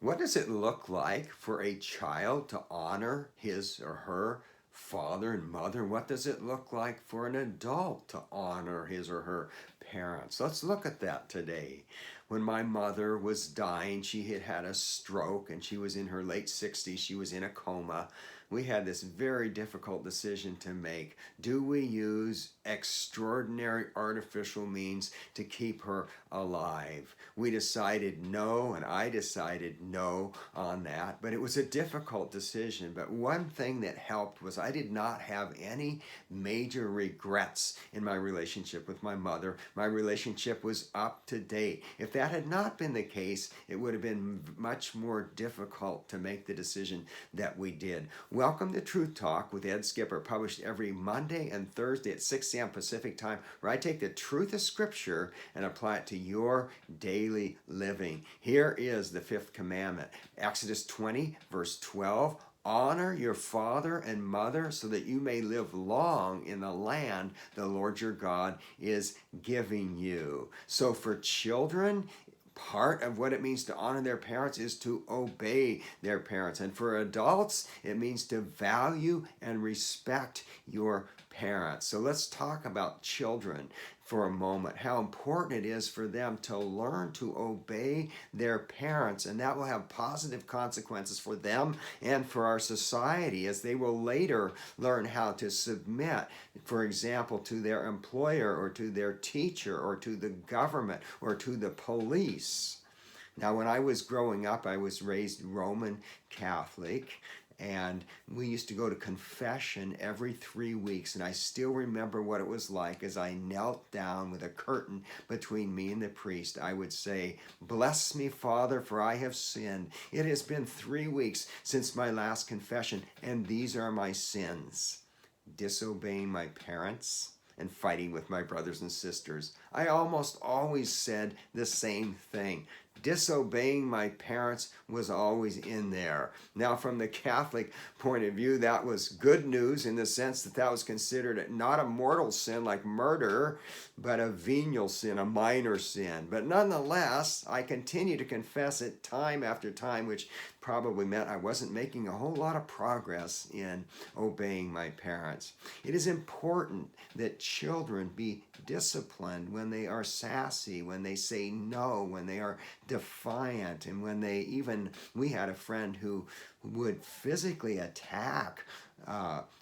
What does it look like for a child to honor his or her father and mother? What does it look like for an adult to honor his or her parents? Let's look at that today. When my mother was dying, she had had a stroke and she was in her late 60s. She was in a coma. We had this very difficult decision to make. Do we use extraordinary artificial means to keep her alive? We decided no, and I decided no on that, but it was a difficult decision. But one thing that helped was I did not have any major regrets in my relationship with my mother. My relationship was up to date. If that had not been the case, it would have been much more difficult to make the decision that we did. Welcome to Truth Talk with Ed Skipper, published every Monday and Thursday at 6 a.m. Pacific Time, where I take the truth of Scripture and apply it to your daily living. Here is the fifth commandment, Exodus 20, verse 12. Honor your father and mother so that you may live long in the land the Lord your God is giving you. So for children, part of what it means to honor their parents is to obey their parents. And for adults, it means to value and respect your parents. So let's talk about children for a moment, how important it is for them to learn to obey their parents, and that will have positive consequences for them and for our society, as they will later learn how to submit, for example, to their employer or to their teacher or to the government or to the police. Now, when I was growing up, I was raised Roman Catholic, and we used to go to confession every 3 weeks, and I still remember what it was like as I knelt down with a curtain between me and the priest. I would say, "Bless me, Father, for I have sinned. It has been 3 weeks since my last confession, and these are my sins: disobeying my parents and fighting with my brothers and sisters." I almost always said the same thing. Disobeying my parents was always in there. Now, from the Catholic point of view, that was good news in the sense that that was considered not a mortal sin like murder, but a venial sin, a minor sin. But nonetheless, I continue to confess it time after time, which probably meant I wasn't making a whole lot of progress in obeying my parents. It is important that children be disciplined when they are sassy, when they say no, when they are defiant, and when we had a friend who would physically attack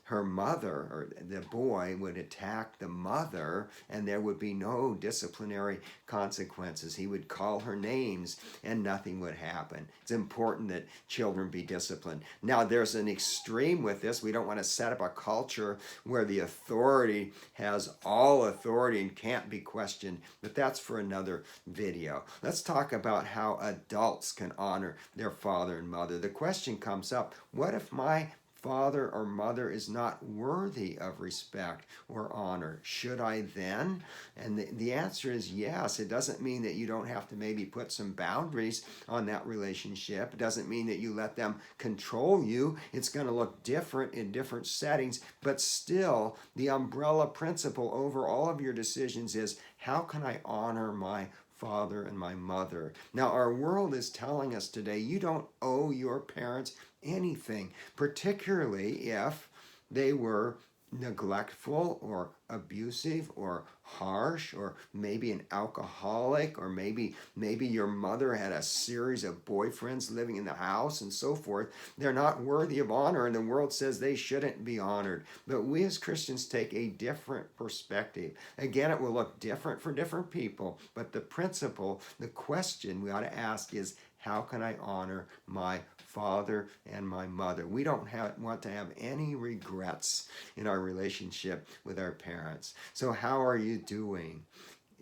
her mother, or the boy would attack the mother, and there would be no disciplinary consequences. He would call her names and nothing would happen. It's important that children be disciplined. Now, there's an extreme with this. We don't want to set up a culture where the authority has all authority and can't be questioned, but that's for another video. Let's talk about how adults can honor their father and mother. The question comes up, what if my father or mother is not worthy of respect or honor? Should I then? And the answer is yes. It doesn't mean that you don't have to maybe put some boundaries on that relationship. It doesn't mean that you let them control you. It's going to look different in different settings, but still the umbrella principle over all of your decisions is, how can I honor my father and my mother? Now, our world is telling us today, you don't owe your parents anything, particularly if they were neglectful or abusive or harsh, or maybe an alcoholic, or maybe your mother had a series of boyfriends living in the house and so forth. They're not worthy of honor, and the world says they shouldn't be honored. But we as Christians take a different perspective. Again, it will look different for different people, but the principle, the question we ought to ask is, how can I honor my father and my mother? We don't want to have any regrets in our relationship with our parents. So how are you doing?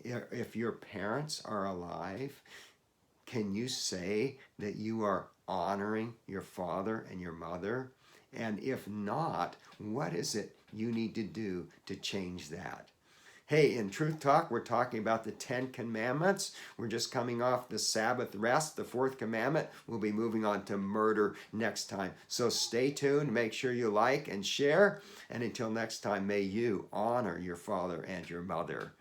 If your parents are alive, can you say that you are honoring your father and your mother? And if not, what is it you need to do to change that? Hey, in Truth Talk, we're talking about the 10 Commandments. We're just coming off the Sabbath rest, the fourth commandment. We'll be moving on to murder next time. So stay tuned, make sure you like and share. And until next time, may you honor your father and your mother.